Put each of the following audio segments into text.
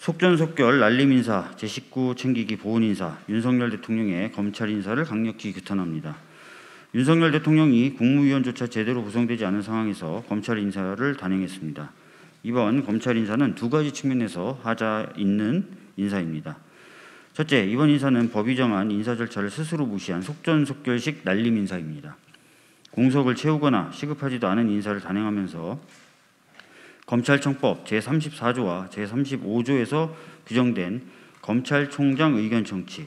속전속결 날림 인사, 제19 챙기기 보훈 인사, 윤석열 대통령의 검찰 인사를 강력히 규탄합니다. 윤석열 대통령이 국무위원조차 제대로 구성되지 않은 상황에서 검찰 인사를 단행했습니다. 이번 검찰 인사는 두 가지 측면에서 하자 있는 인사입니다. 첫째, 이번 인사는 법이 정한 인사 절차를 스스로 무시한 속전속결식 날림 인사입니다. 공석을 채우거나 시급하지도 않은 인사를 단행하면서 검찰청법 제34조와 제35조에서 규정된 검찰총장 의견 청취,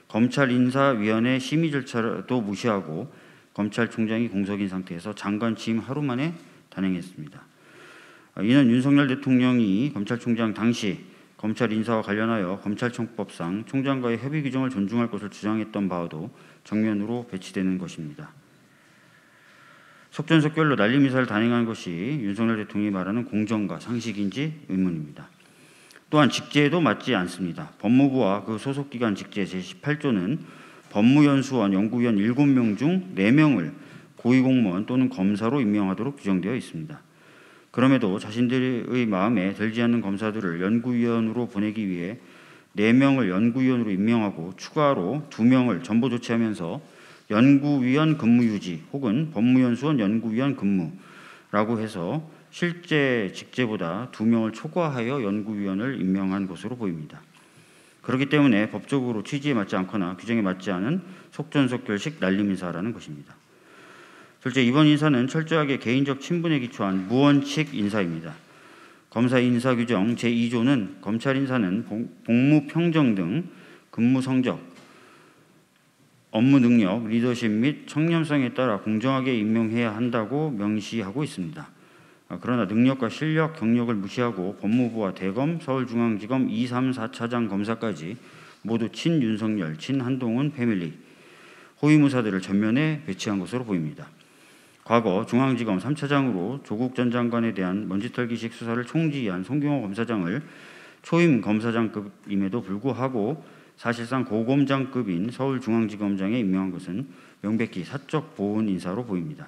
검찰인사위원회 심의 절차도 무시하고 검찰총장이 공석인 상태에서 장관 취임 하루 만에 단행했습니다. 이는 윤석열 대통령이 검찰총장 당시 검찰 인사와 관련하여 검찰청법상 총장과의 협의 규정을 존중할 것을 주장했던 바와도 정면으로 배치되는 것입니다. 속전속결로 날림 인사를 단행한 것이 윤석열 대통령이 말하는 공정과 상식인지 의문입니다. 또한 직제에도 맞지 않습니다. 법무부와 그 소속기관 직제 제18조는 법무연수원 연구위원 7명 중 4명을 고위공무원 또는 검사로 임명하도록 규정되어 있습니다. 그럼에도 자신들의 마음에 들지 않는 검사들을 연구위원으로 보내기 위해 4명을 연구위원으로 임명하고 추가로 2명을 전보 조치하면서 연구위원 근무 유지 혹은 법무연수원 연구위원 근무라고 해서 실제 직제보다 2명을 초과하여 연구위원을 임명한 것으로 보입니다. 그렇기 때문에 법적으로 취지에 맞지 않거나 규정에 맞지 않은 속전속결식 날림 인사라는 것입니다. 둘째, 이번 인사는 철저하게 개인적 친분에 기초한 무원칙 인사입니다. 검사 인사 규정 제2조는 검찰 인사는 복무 평정 등 근무 성적, 업무 능력, 리더십 및 청렴성에 따라 공정하게 임명해야 한다고 명시하고 있습니다. 그러나 능력과 실력, 경력을 무시하고 법무부와 대검, 서울중앙지검 2, 3, 4차장 검사까지 모두 친윤석열, 친한동훈 패밀리, 호위무사들을 전면에 배치한 것으로 보입니다. 과거 중앙지검 3차장으로 조국 전 장관에 대한 먼지털기식 수사를 총지휘한 송경호 검사장을 초임 검사장급임에도 불구하고 사실상 고검장급인 서울중앙지검장에 임명한 것은 명백히 사적 보훈 인사로 보입니다.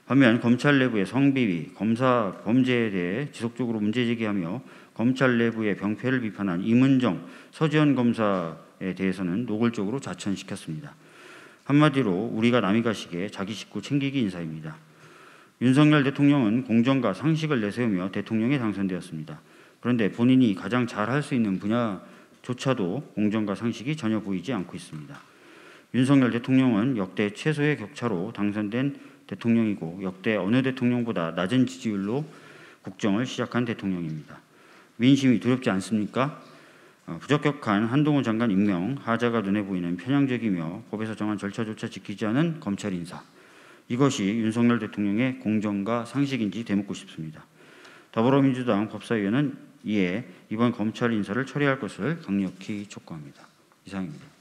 반면 검찰 내부의 성비위, 검사 범죄에 대해 지속적으로 문제제기하며 검찰 내부의 병폐를 비판한 임은정, 서지현 검사에 대해서는 노골적으로 자천시켰습니다. 한마디로 우리가 남이 가시게 자기 식구 챙기기 인사입니다. 윤석열 대통령은 공정과 상식을 내세우며 대통령에 당선되었습니다. 그런데 본인이 가장 잘할 수 있는 분야조차도 공정과 상식이 전혀 보이지 않고 있습니다. 윤석열 대통령은 역대 최소의 격차로 당선된 대통령이고 역대 어느 대통령보다 낮은 지지율로 국정을 시작한 대통령입니다. 민심이 두렵지 않습니까? 부적격한 한동훈 장관 임명, 하자가 눈에 보이는 편향적이며 법에서 정한 절차조차 지키지 않은 검찰 인사. 이것이 윤석열 대통령의 공정과 상식인지 되묻고 싶습니다. 더불어민주당 법사위원은 이에 이번 검찰 인사를 처리할 것을 강력히 촉구합니다. 이상입니다.